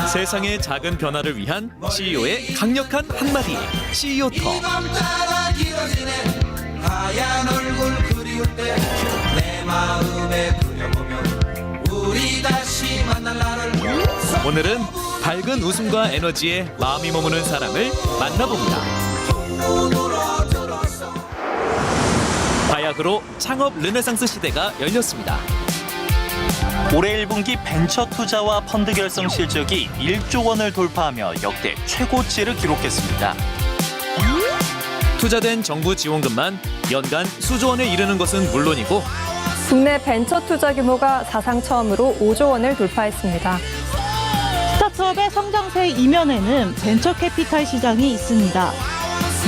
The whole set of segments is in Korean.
세상의 작은 변화를 위한 CEO의 강력한 한마디 CEO 톡. 하얀 얼굴 그리울 때 내 마음에 그려보면 우리 다시 만날 날을 오늘은 밝은 웃음과 에너지에 마음이 머무는 사람을 만나봅니다. 바야흐로 창업 르네상스 시대가 열렸습니다. 올해 1분기 벤처 투자와 펀드 결성 실적이 1조 원을 돌파하며 역대 최고치를 기록했습니다. 투자된 정부 지원금만 연간 수조 원에 이르는 것은 물론이고 국내 벤처 투자 규모가 사상 처음으로 5조 원을 돌파했습니다. 스타트업의 성장세 이면에는 벤처 캐피탈 시장이 있습니다.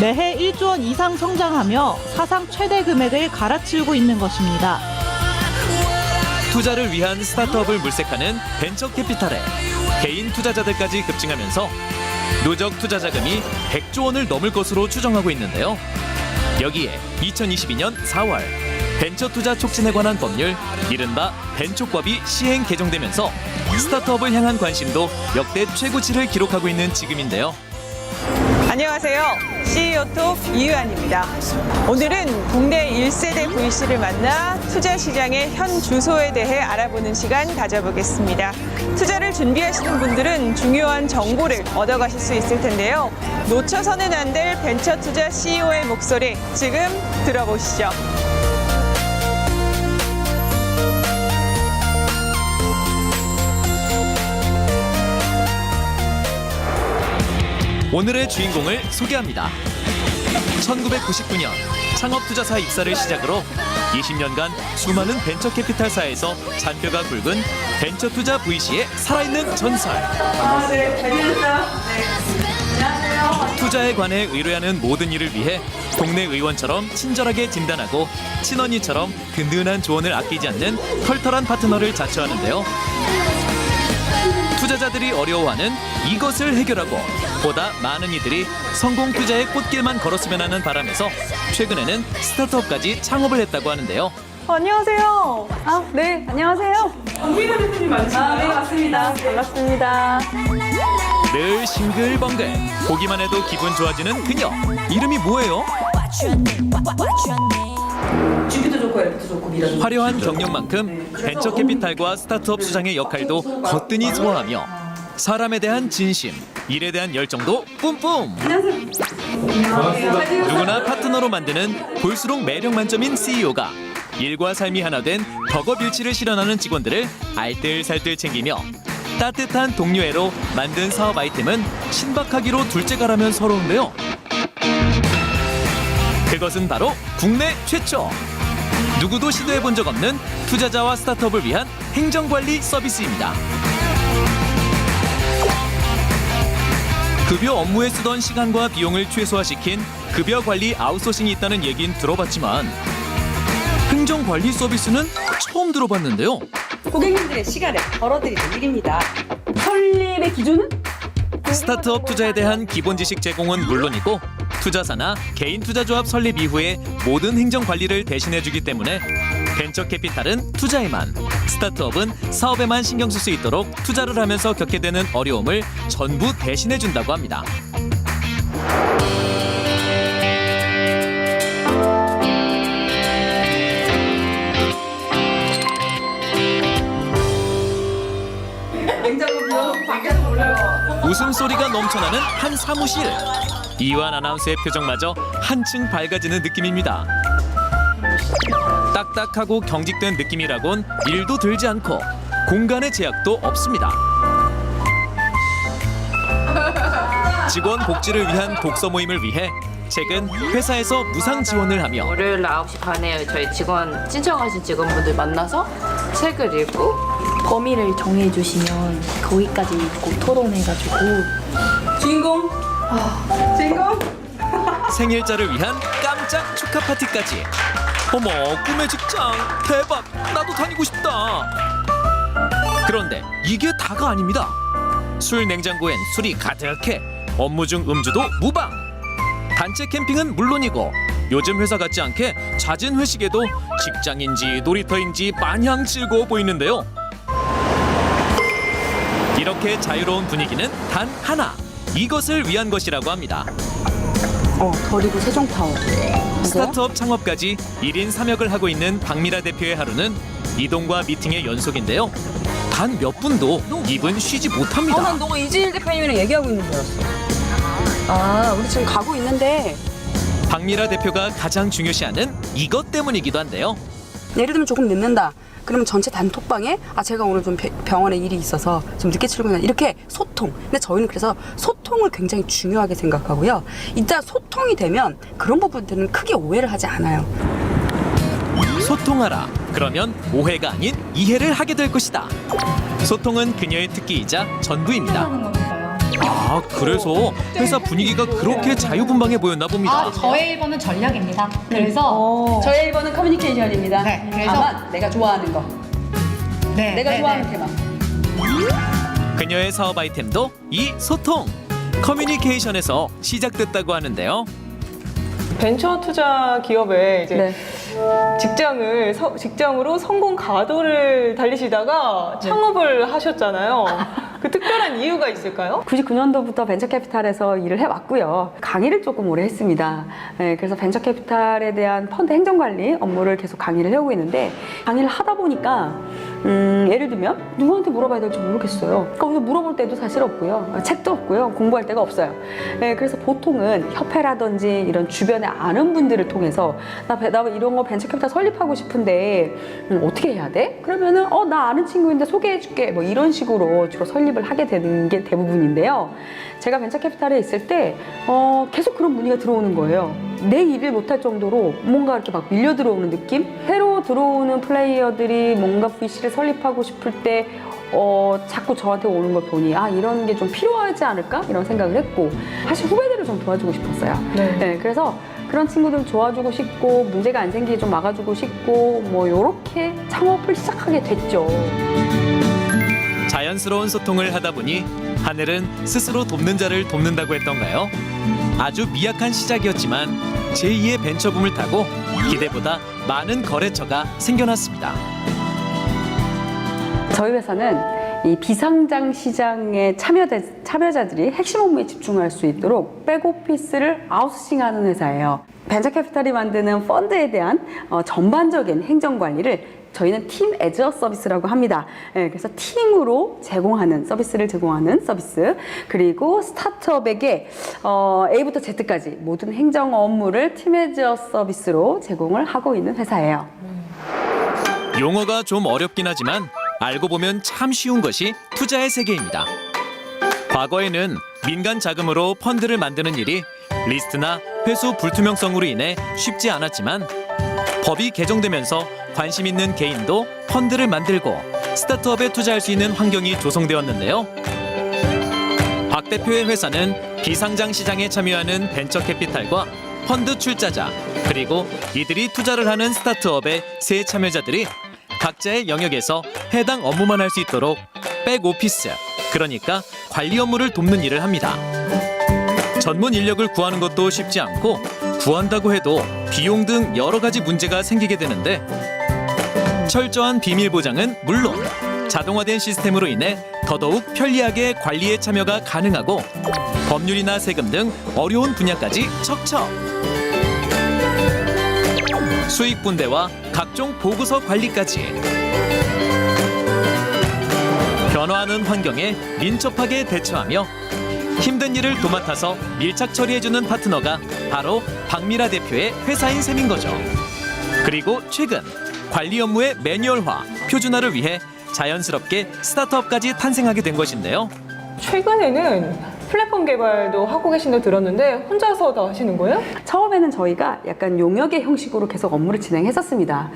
매해 1조 원 이상 성장하며 사상 최대 금액을 갈아치우고 있는 것입니다. 투자를 위한 스타트업을 물색하는 벤처 캐피탈에 개인 투자자들까지 급증하면서 누적 투자 자금이 100조 원을 넘을 것으로 추정하고 있는데요. 여기에 2022년 4월 벤처 투자 촉진에 관한 법률 이른바 벤촉법이 시행 개정되면서 스타트업을 향한 관심도 역대 최고치를 기록하고 있는 지금인데요. 안녕하세요. CEO톡 이유한입니다. 오늘은 국내 1세대 VC를 만나 투자 시장의 현 주소에 대해 알아보는 시간 가져보겠습니다. 투자를 준비하시는 분들은 중요한 정보를 얻어가실 수 있을 텐데요. 놓쳐서는 안 될 벤처 투자 CEO의 목소리 지금 들어보시죠. 오늘의 주인공을 소개합니다. 1999년 창업투자사 입사를 시작으로 20년간 수많은 벤처 캐피탈사에서 잔뼈가 굵은 벤처 투자 VC의 살아있는 전설. 투자에 관해 의뢰하는 모든 일을 위해 동네 의원처럼 친절하게 진단하고 친언니처럼 든든한 조언을 아끼지 않는 털털한 파트너를 자처하는데요. 투자자들이 어려워하는 이것을 해결하고 보다 많은 이들이 성공 투자의 꽃길만 걸었으면 하는 바람에서 최근에는 스타트업까지 창업을 했다고 하는데요. 안녕하세요. 네, 안녕하세요. 김미라 대표님 맞으신가요? 네, 맞습니다. 반갑습니다. 늘 싱글벙글 보기만 해도 기분 좋아지는 그녀. 이름이 뭐예요? 주기도 좋고 앱도 좋고 밀어줘. 화려한 경력만큼 벤처 캐피탈과 스타트업 수장의 역할도 거뜬히 소화하며 사람에 대한 진심, 일에 대한 열정도 뿜뿜. 누구나 파트너로 만드는 볼수록 매력 만점인 CEO가 일과 삶이 하나 된 덕업일치를 실현하는 직원들을 알뜰살뜰 챙기며 따뜻한 동료애로 만든 사업 아이템은 신박하기로 둘째가라면 서러운데요. 그것은 바로 국내 최초! 누구도 시도해본 적 없는 투자자와 스타트업을 위한 행정관리 서비스입니다. 급여 업무에 쓰던 시간과 비용을 최소화시킨 급여관리 아웃소싱이 있다는 얘긴 들어봤지만 행정관리 서비스는 처음 들어봤는데요. 고객님들의 시간을 벌어드리는 일입니다. 설립의 기준은? 스타트업 투자에 대한 기본 지식 제공은 물론이고 투자사나 개인 투자조합 설립 이후에 모든 행정 관리를 대신해주기 때문에 벤처 캐피탈은 투자에만, 스타트업은 사업에만 신경 쓸 수 있도록 투자를 하면서 겪게 되는 어려움을 전부 대신해준다고 합니다. 웃음소리가 넘쳐나는 한 사무실. 이완 아나운서의 표정마저 한층 밝아지는 느낌입니다. 딱딱하고 경직된 느낌이라곤 일도 들지 않고 공간의 제약도 없습니다. 직원 복지를 위한 독서 모임을 위해 최근 회사에서 무상 지원을 하며 월요일 9시 반에 저희 직원 신청하신 직원분들 만나서 책을 읽고 범위를 정해주시면 거기까지 읽고 토론해가지고 주인공. 주인공. 생일자를 위한 깜짝 축하 파티까지. 어머, 꿈의 직장 대박! 나도 다니고 싶다. 그런데 이게 다가 아닙니다. 술 냉장고엔 술이 가득해 업무 중 음주도 무방. 단체 캠핑은 물론이고 요즘 회사 같지 않게 잦은 회식에도 직장인지 놀이터인지 마냥 즐거워 보이는데요. 이렇게 자유로운 분위기는 단 하나, 이것을 위한 것이라고 합니다. 버리고 세종타워. 스타트업 창업까지 1인 3역을 하고 있는 박미라 대표의 하루는 이동과 미팅의 연속인데요. 단 몇 분도 입은 쉬지 못합니다. 난 너가 이지일 대표님이랑 얘기하고 있는 줄 알았어. 아, 우리 지금 가고 있는데 박미라 대표가 가장 중요시하는 이것 때문이기도 한데요. 예를 들면 조금 늦는다. 그러면 전체 단톡방에 제가 오늘 좀 병원에 일이 있어서 좀 늦게 출근한다. 이렇게 소통. 근데 저희는 그래서 소통을 굉장히 중요하게 생각하고요. 일단 소통이 되면 그런 부분들은 크게 오해를 하지 않아요. 소통하라. 그러면 오해가 아닌 이해를 하게 될 것이다. 소통은 그녀의 특기이자 전부입니다. 아, 그래서 회사 분위기가 그렇게 자유분방해 보였나 봅니다. 저의 1번은 전략입니다. 그래서 저의 1번은 커뮤니케이션입니다. 네, 그래서- 다만 내가 좋아하는 거. 내가 좋아하는 테마. 그녀의 사업 아이템도 이 소통, 커뮤니케이션에서 시작됐다고 하는데요. 벤처 투자 기업에 이제 네. 직장으로 성공 가도를 달리시다가 창업을 하셨잖아요. 그 특별한 이유가 있을까요? 99년도부터 벤처캐피탈에서 일을 해왔고요. 강의를 조금 오래 했습니다. 그래서 벤처캐피탈에 대한 펀드 행정관리 업무를 계속 강의를 해오고 있는데 강의를 하다 보니까 예를 들면 누구한테 물어봐야 될지 모르겠어요. 거기서 물어볼 때도 사실 없고요. 책도 없고요. 공부할 데가 없어요. 그래서 보통은 협회라든지 이런 주변에 아는 분들을 통해서 나 이런 거 벤처캐피탈 설립하고 싶은데 어떻게 해야 돼? 그러면은 나 아는 친구인데 소개해줄게. 뭐 이런 식으로 주로 설립을 하게 되는 게 대부분인데요. 제가 벤처캐피탈에 있을 때 계속 그런 문의가 들어오는 거예요. 내 일을 못할 정도로 뭔가 이렇게 막 밀려 들어오는 느낌? 새로 들어오는 플레이어들이 뭔가 VC를 설립하고 싶을 때 자꾸 저한테 오는 걸 보니 이런 게 좀 필요하지 않을까? 이런 생각을 했고 사실 후배들을 좀 도와주고 싶었어요. 네, 그래서 그런 친구들 도와주고 싶고 문제가 안 생기게 좀 막아주고 싶고 뭐 요렇게 창업을 시작하게 됐죠. 자연스러운 소통을 하다 보니 하늘은 스스로 돕는 자를 돕는다고 했던가요? 아주 미약한 시작이었지만 제2의 벤처붐을 타고 기대보다 많은 거래처가 생겨났습니다. 저희 회사는 이 비상장 시장의 참여자들이 핵심 업무에 집중할 수 있도록 백오피스를 아웃소싱하는 회사예요. 벤처캐피탈이 만드는 펀드에 대한 전반적인 행정관리를 저희는 팀 애저 서비스라고 합니다. 그래서 팀으로 서비스를 제공하는 서비스. 그리고 스타트업에게 A부터 Z까지 모든 행정 업무를 팀 애저 서비스로 제공을 하고 있는 회사예요. 용어가 좀 어렵긴 하지만 알고 보면 참 쉬운 것이 투자의 세계입니다. 과거에는 민간 자금으로 펀드를 만드는 일이 리스트나 회수 불투명성으로 인해 쉽지 않았지만 법이 개정되면서 관심 있는 개인도 펀드를 만들고 스타트업에 투자할 수 있는 환경이 조성되었는데요. 박 대표의 회사는 비상장 시장에 참여하는 벤처캐피탈과 펀드 출자자 그리고 이들이 투자를 하는 스타트업의 세 참여자들이 각자의 영역에서 해당 업무만 할 수 있도록 백오피스, 그러니까 관리 업무를 돕는 일을 합니다. 전문 인력을 구하는 것도 쉽지 않고 구한다고 해도 비용 등 여러 가지 문제가 생기게 되는데 철저한 비밀 보장은 물론 자동화된 시스템으로 인해 더더욱 편리하게 관리에 참여가 가능하고 법률이나 세금 등 어려운 분야까지 척척 수익 분배와 각종 보고서 관리까지 변화하는 환경에 민첩하게 대처하며 힘든 일을 도맡아서 밀착 처리해주는 파트너가 바로 박미라 대표의 회사인 셈인 거죠. 그리고 최근 관리 업무의 매뉴얼화, 표준화를 위해 자연스럽게 스타트업까지 탄생하게 된 것인데요. 최근에는 플랫폼 개발도 하고 계신다고 들었는데 혼자서 다 하시는 거예요? 처음에는 저희가 약간 용역의 형식으로 계속 업무를 진행했었습니다.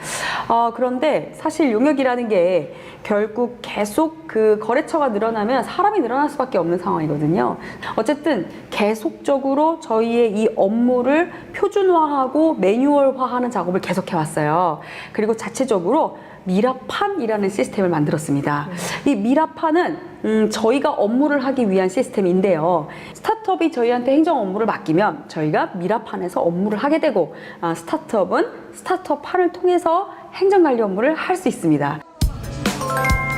그런데 사실 용역이라는 게 결국 계속 그 거래처가 늘어나면 사람이 늘어날 수밖에 없는 상황이거든요. 어쨌든 계속적으로 저희의 이 업무를 표준화하고 매뉴얼화하는 작업을 계속해왔어요. 그리고 자체적으로 미라판이라는 시스템을 만들었습니다. 이 미라판은 저희가 업무를 하기 위한 시스템인데요. 스타트업이 저희한테 행정 업무를 맡기면 저희가 미라판에서 업무를 하게 되고 스타트업은 스타트업 판을 통해서 행정관리 업무를 할 수 있습니다.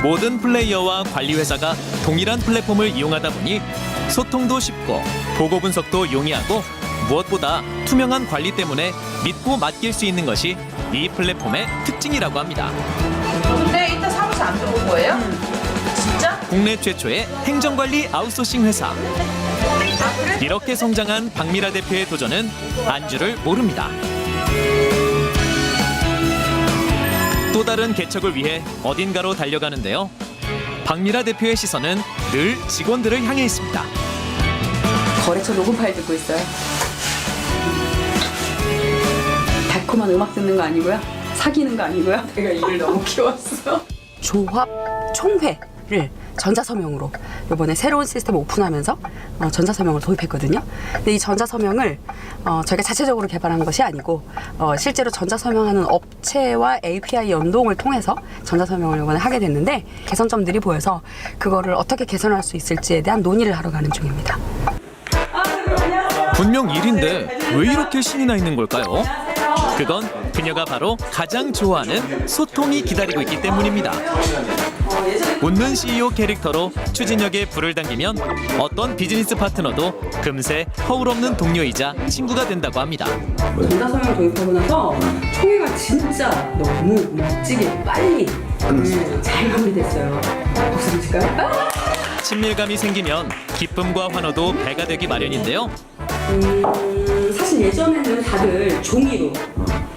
모든 플레이어와 관리 회사가 동일한 플랫폼을 이용하다 보니 소통도 쉽고 보고 분석도 용이하고 무엇보다 투명한 관리 때문에 믿고 맡길 수 있는 것이 이 플랫폼의 특징이라고 합니다. 근데 이따 사무실 안 들어올 거예요? 진짜? 국내 최초의 행정관리 아웃소싱 회사. 이렇게 성장한 박미라 대표의 도전은 안주를 모릅니다. 또 다른 개척을 위해 어딘가로 달려가는데요. 박미라 대표의 시선은 늘 직원들을 향해 있습니다. 거래처 녹음 파일 듣고 있어요. 달콤한 음악 듣는 거 아니고요. 사귀는 거 아니고요. 내가 일을 너무 키웠어. 조합 총회를 전자서명으로 이번에 새로운 시스템 오픈하면서 전자서명을 도입했거든요. 근데 이 전자서명을 저희가 자체적으로 개발한 것이 아니고 실제로 전자서명하는 업체와 API 연동을 통해서 전자서명을 이번에 하게 됐는데 개선점들이 보여서 그거를 어떻게 개선할 수 있을지에 대한 논의를 하러 가는 중입니다. 분명 일인데 왜 이렇게 신이 나 있는 걸까요? 그건 그녀가 바로 가장 좋아하는 소통이 기다리고 있기 때문입니다. 웃는 CEO 캐릭터로 추진력에 불을 당기면 어떤 비즈니스 파트너도 금세 허울 없는 동료이자 친구가 된다고 합니다. 전자서명 도입하고 나서 총회가 진짜 너무 멋지게 빨리 잘 마무리됐어요. 박수 한번 칠까요? 친밀감이 생기면 기쁨과 환호도 배가 되기 마련인데요. 사실 예전에는 다들 종이로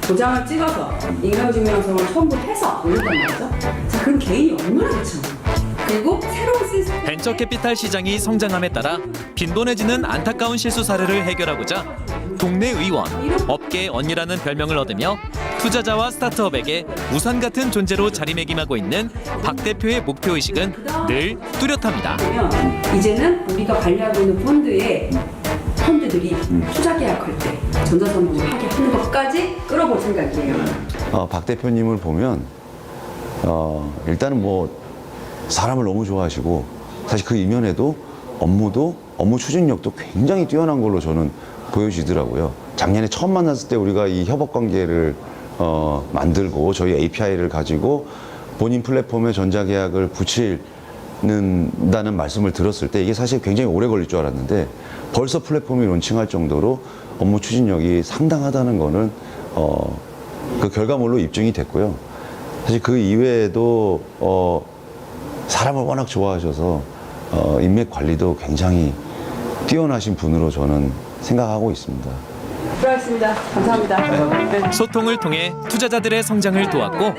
도장을 찍어서 인감증명서를 첨부를 해서 올렸단 말이죠. 자, 그럼 개인이 얼마나 좋잖아요. 그리고 새로운 시스템. 벤처 캐피탈 시장이 성장함에 따라 빈번해지는 안타까운 실수 사례를 해결하고자 동네 의원, 업계 언니라는 별명을 얻으며 투자자와 스타트업에게 우산 같은 존재로 자리매김하고 있는 박 대표의 목표의식은 늘 뚜렷합니다. 이제는 우리가 관리하고 있는 펀드들이 투자 계약할 때 전자서명을 하게 하는 것까지 끌어볼 생각이에요. 박 대표님을 보면 일단은 뭐 사람을 너무 좋아하시고 사실 그 이면에도 업무 추진력도 굉장히 뛰어난 걸로 저는 보여지더라고요. 작년에 처음 만났을 때 우리가 이 협업 관계를 만들고 저희 API를 가지고 본인 플랫폼에 전자계약을 붙이는다는 말씀을 들었을 때 이게 사실 굉장히 오래 걸릴 줄 알았는데 벌써 플랫폼이 론칭할 정도로 업무 추진력이 상당하다는 거는 그 결과물로 입증이 됐고요. 사실 그 이외에도 사람을 워낙 좋아하셔서 인맥 관리도 굉장히 뛰어나신 분으로 저는 생각하고 있습니다. 수고하셨습니다. 감사합니다. 소통을 통해 투자자들의 성장을 도왔고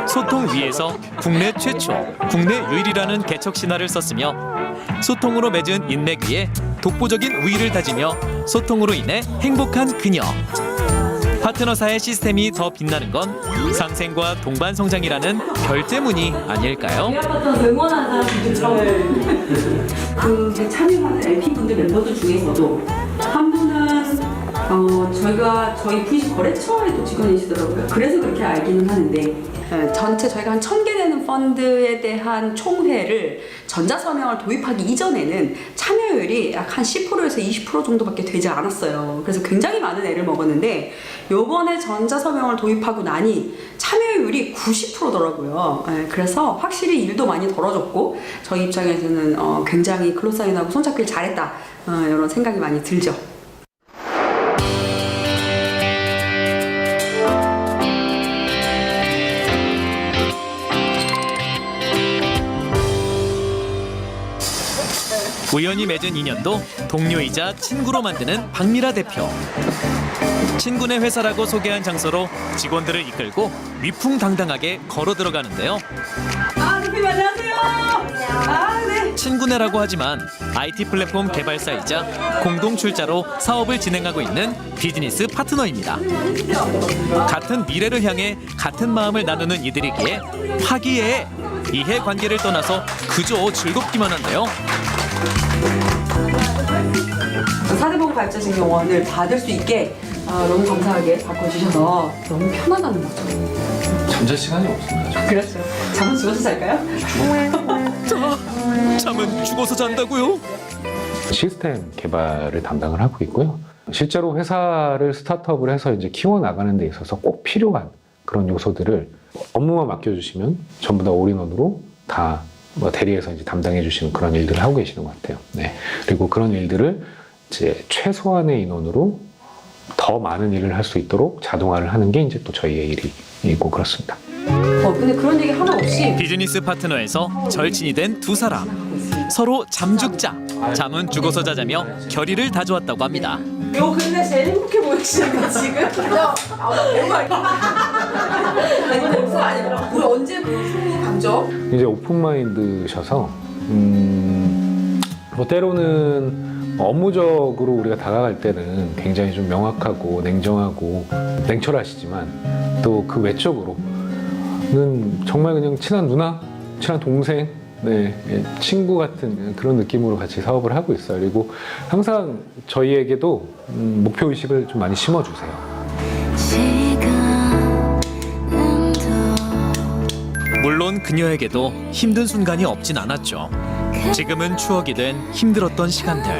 소통 위에서 국내 최초, 국내 유일이라는 개척 신화를 썼으며 소통으로 맺은 인맥 위에 독보적인 우위를 다지며 소통으로 인해 행복한 그녀. 파트너사의 시스템이 더 빛나는 건 상생과 동반 성장이라는 별제문이 아닐까요? 응원하는 사람들 그 참여하는 LP분들 멤버들 중에서도 한 분은 저희 VC 거래처에도 직원이시더라고요. 그래서 그렇게 알기는 하는데 전체 저희가 한 1000개 되는 펀드에 대한 총회를 전자서명을 도입하기 이전에는 참여율이 약 한 10%에서 20% 정도밖에 되지 않았어요. 그래서 굉장히 많은 애를 먹었는데 요번에 전자서명을 도입하고 나니 참여율이 90%더라고요. 그래서 확실히 일도 많이 덜어졌고 저희 입장에서는 굉장히 클로사인하고 손잡기를 잘했다 이런 생각이 많이 들죠. 우연히 맺은 인연도 동료이자 친구로 만드는 박미라 대표. 친구네 회사라고 소개한 장소로 직원들을 이끌고 위풍당당하게 걸어 들어가는데요. 대표님 안녕하세요. 네. 친구네라고 하지만 IT 플랫폼 개발사이자 공동 출자로 사업을 진행하고 있는 비즈니스 파트너입니다. 같은 미래를 향해 같은 마음을 나누는 이들이기에 화기애애, 이해관계를 떠나서 그저 즐겁기만 한데요. 사대보험 가입자신 경원을 받을 수 있게 너무 감사하게 바꿔주셔서 너무 편하다는 거죠. 잠잘 시간이 없습니다. 그렇죠. 잠은 죽어서 잘까요? 잠은 죽어서 잔다고요? 시스템 개발을 담당을 하고 있고요. 실제로 회사를 스타트업을 해서 이제 키워 나가는 데 있어서 꼭 필요한 그런 요소들을 업무만 맡겨주시면 전부 다 올인원으로 다 뭐 대리에서 이제 담당해 주시는 그런 일들을 하고 계시는 것 같아요. 네. 그리고 그런 일들을 이제 최소한의 인원으로 더 많은 일을 할 수 있도록 자동화를 하는 게 이제 또 저희의 일이고 그렇습니다. 근데 그런 얘기 하나 없이 비즈니스 파트너에서 절친이 된 두 사람. 서로 잠죽자, 잠은 죽어서 자자며 결의를 다져왔다고 합니다. 요 근데 제일 행복해 보이시는 거 지금? 아니 벌써 아니라 우리 언제 그 감정? 이제 오픈마인드셔서 뭐 때로는 업무적으로 우리가 다가갈 때는 굉장히 좀 명확하고 냉정하고 냉철하시지만 또 그 외적으로는 정말 그냥 친한 누나, 친한 동생, 네, 친구 같은 그런 느낌으로 같이 사업을 하고 있어요. 그리고 항상 저희에게도 목표 의식을 좀 많이 심어주세요. 물론 그녀에게도 힘든 순간이 없진 않았죠. 지금은 추억이 된 힘들었던 시간들.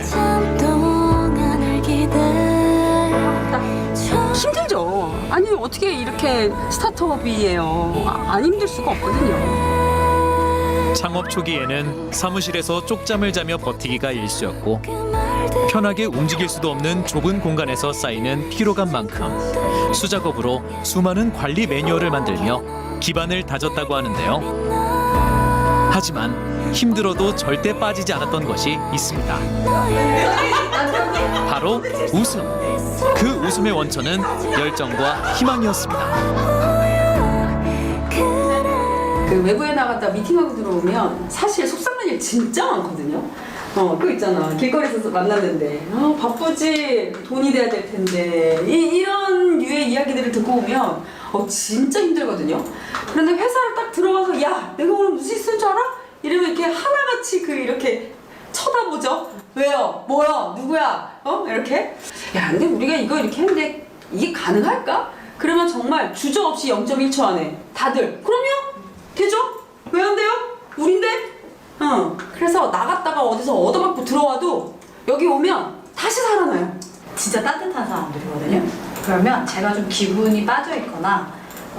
힘들죠. 아니 어떻게 이렇게 스타트업이에요. 안 힘들 수가 없거든요. 창업 초기에는 사무실에서 쪽잠을 자며 버티기가 일쑤였고 편하게 움직일 수도 없는 좁은 공간에서 쌓이는 피로감만큼 수작업으로 수많은 관리 매뉴얼을 만들며 기반을 다졌다고 하는데요. 하지만 힘들어도 절대 빠지지 않았던 것이 있습니다. 바로 웃음. 그 웃음의 원천은 열정과 희망이었습니다. 그 외부에 나갔다 미팅하고 들어오면 사실 속상한 일 진짜 많거든요. 그거 있잖아. 길거리에서 만났는데 바쁘지, 돈이 돼야 될 텐데 이런 류의 이야기들을 듣고 오면 진짜 힘들거든요. 그런데 회사를 딱 들어가서 야, 내가 오늘 무슨 있을 줄 알아? 이러면 이렇게 하나같이 이렇게 쳐다보죠. 왜요? 뭐야? 누구야? 이렇게. 야, 근데 우리가 이거 이렇게 했는데 이게 가능할까? 그러면 정말 주저없이 0.1초 안에 다들 그럼요? 되죠? 왜 안 돼요? 우린데? 그래서 나갔다가 어디서 얻어맞고 들어와도 여기 오면 다시 살아나요. 진짜 따뜻한 사람들이거든요. 그러면 제가 좀 기분이 빠져 있거나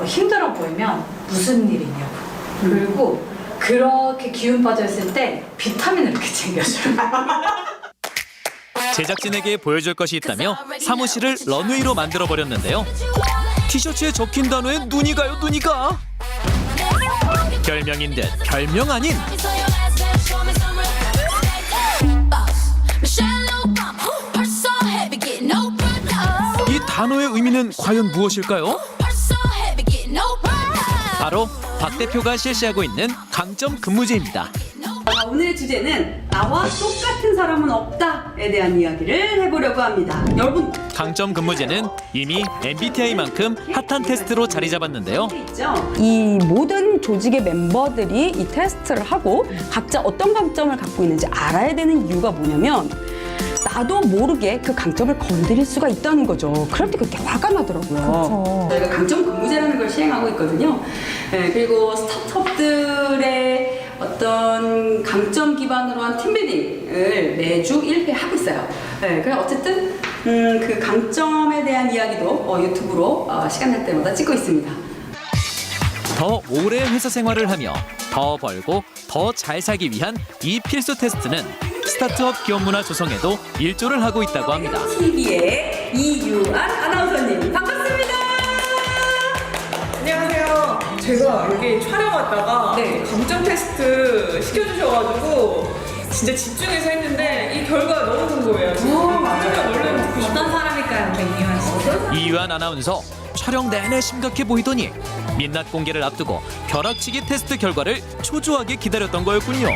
힘들어 보이면 무슨 일이냐고. 그리고 그렇게 기운 빠져 있을 때 비타민을 이렇게 챙겨줘요. 제작진에게 보여줄 것이 있다며 사무실을 런웨이로 만들어 버렸는데요. 티셔츠에 적힌 단어에 눈이 가요, 눈이 가. 별명인 듯 별명 아닌 이 단어의 의미는 과연 무엇일까요? 바로 박 대표가 실시하고 있는 강점 근무제입니다. 오늘의 주제는 나와 똑같은 사람은 없다에 대한 이야기를 해보려고 합니다. 여러분, 강점 근무제는 이미 MBTI만큼 핫한 테스트로 자리 잡았는데요. 이 모든 조직의 멤버들이 이 테스트를 하고 각자 어떤 강점을 갖고 있는지 알아야 되는 이유가 뭐냐면 나도 모르게 그 강점을 건드릴 수가 있다는 거죠. 그럴 때 그렇게 화가 나더라고요. 저희가 강점 근무제라는 걸 시행하고 있거든요. 그리고 스타트업들의 어떤 강점 기반으로 한 팀빌딩을 매주 1회 하고 있어요. 그래서 어쨌든 그 강점에 대한 이야기도 유튜브로 시간 날 때마다 찍고 있습니다. 더 오래 회사 생활을 하며 더 벌고 더 잘 살기 위한 이 필수 테스트는 스타트업 기업 문화 조성에도 일조를 하고 있다고 합니다. TV의 이유안 아나운서님 반갑습니다. 안녕하세요. 제가 여기 촬영 왔다가 강점 테스트 시켜주셔가지고 진짜 집중해서 했는데 이 결과가 너무 궁금해요. 맞아요. 얼른 듣고 싶어요. 어떤 사람일까요, 이유한 씨? 이유한 아나운서 촬영 내내 심각해 보이더니 민낯 공개를 앞두고 벼락치기 테스트 결과를 초조하게 기다렸던 거였군요.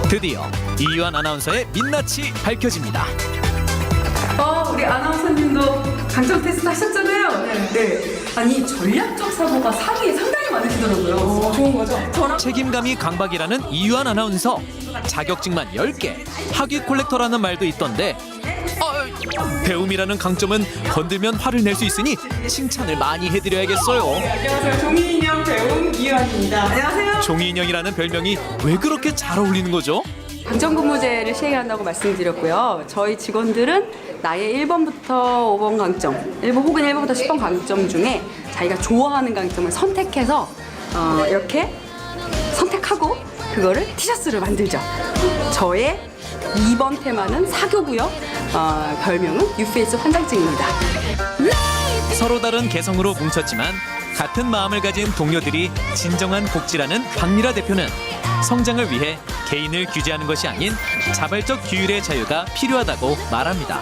드디어 이유한 아나운서의 민낯이 밝혀집니다. 우리 아나운서님도 강점 테스트 하셨잖아요. 네. 아니 전략적 사고가 상위에 상당히 많으시더라고요. 좋은 거죠? 저랑 책임감이 강박이라는 이유한 아나운서. 자격증만 10개, 학위 콜렉터라는 말도 있던데 배움이라는 강점은 건들면 화를 낼 수 있으니 칭찬을 많이 해드려야겠어요. 안녕하세요. 종이인형 배움 이유한입니다. 안녕하세요. 종이인형이라는 별명이 왜 그렇게 잘 어울리는 거죠? 강점 근무제를 시행한다고 말씀드렸고요. 저희 직원들은 나의 1번부터 5번 강점, 1번 혹은 1번부터 10번 강점 중에 자기가 좋아하는 강점을 선택해서 이렇게 선택하는 그거를 티셔츠를 만들죠. 저의 2번 테마는 사교고요. 별명은 뉴페이스 환장증입니다. 서로 다른 개성으로 뭉쳤지만 같은 마음을 가진 동료들이 진정한 복지라는 박미라 대표는 성장을 위해 개인을 규제하는 것이 아닌 자발적 규율의 자유가 필요하다고 말합니다.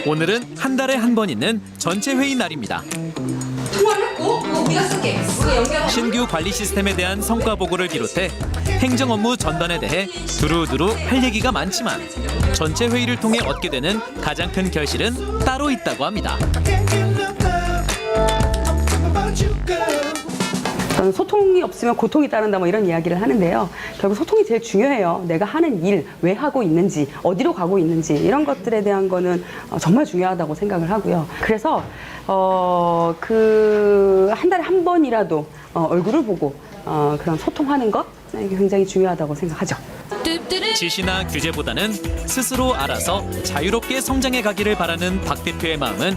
오늘은 한 달에 한 번 있는 전체 회의 날입니다. 신규 관리 시스템에 대한 성과 보고를 비롯해 행정 업무 전반에 대해 두루두루 할 얘기가 많지만 전체 회의를 통해 얻게 되는 가장 큰 결실은 따로 있다고 합니다. 저는 소통이 없으면 고통이 따른다 뭐 이런 이야기를 하는데요. 결국 소통이 제일 중요해요. 내가 하는 일, 왜 하고 있는지, 어디로 가고 있는지 이런 것들에 대한 거는 정말 중요하다고 생각을 하고요. 그래서 그 한 달에 한 번이라도 얼굴을 보고 그런 소통하는 것 이게 굉장히 중요하다고 생각하죠. 지시나 규제보다는 스스로 알아서 자유롭게 성장해 가기를 바라는 박 대표의 마음은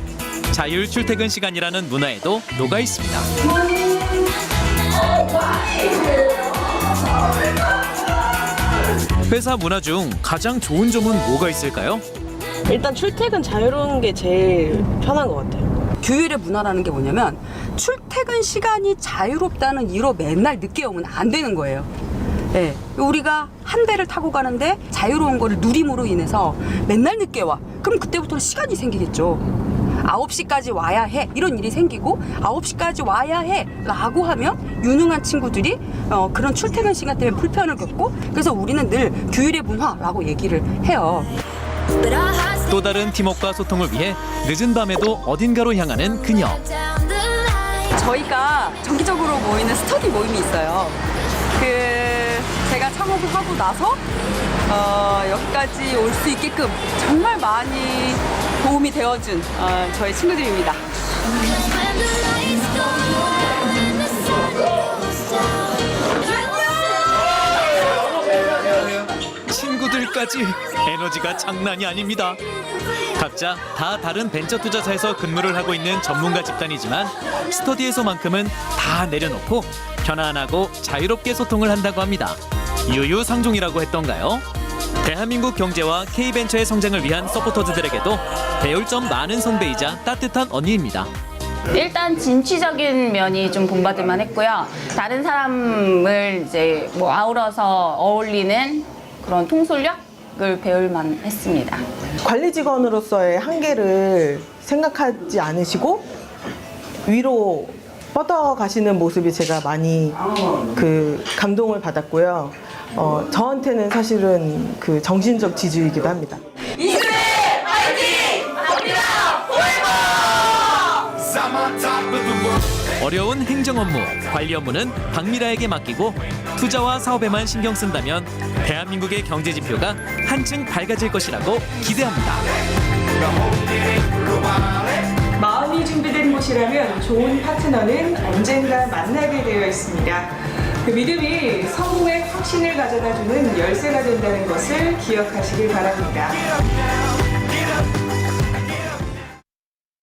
자율 출퇴근 시간이라는 문화에도 녹아 있습니다. 회사 문화 중 가장 좋은 점은 뭐가 있을까요? 일단 출퇴근 자유로운 게 제일 편한 것 같아요. 규율의 문화라는 게 뭐냐면 출퇴근 시간이 자유롭다는 이유로 맨날 늦게 오면 안 되는 거예요. 네. 우리가 한 대를 타고 가는데 자유로운 거를 누림으로 인해서 맨날 늦게 와. 그럼 그때부터는 시간이 생기겠죠. 9시까지 와야 해 이런 일이 생기고 9시까지 와야 해 라고 하면 유능한 친구들이 그런 출퇴근 시간 때문에 불편을 겪고 그래서 우리는 늘 규율의 문화라고 얘기를 해요. 또 다른 팀워크와 소통을 위해 늦은 밤에도 어딘가로 향하는 그녀. 저희가 정기적으로 모이는 스터디 모임이 있어요. 제가 창업을 하고 나서 여기까지 올 수 있게끔 정말 많이 도움이 되어준 저희 친구들입니다. 친구들까지 에너지가 장난이 아닙니다. 각자 다 다른 벤처 투자사에서 근무를 하고 있는 전문가 집단이지만 스터디에서만큼은 다 내려놓고 편안하고 자유롭게 소통을 한다고 합니다. 유유상종이라고 했던가요? 대한민국 경제와 K벤처의 성장을 위한 서포터즈들에게도 배울 점 많은 선배이자 따뜻한 언니입니다. 일단 진취적인 면이 좀 본받을만 했고요. 다른 사람을 이제 뭐 아우러서 어울리는 그런 통솔력을 배울만 했습니다. 관리 직원으로서의 한계를 생각하지 않으시고 위로 뻗어가시는 모습이 제가 많이 감동을 받았고요. 저한테는 사실은 정신적 지주이기도 합니다. 어려운 행정 업무, 관리 업무는 박미라에게 맡기고 투자와 사업에만 신경 쓴다면 대한민국의 경제 지표가 한층 밝아질 것이라고 기대합니다. 마음이 준비된 곳이라면 좋은 파트너는 언젠가 만나게 되어 있습니다. 그 믿음이 성공의 확신을 가져다주는 열쇠가 된다는 것을 기억하시길 바랍니다.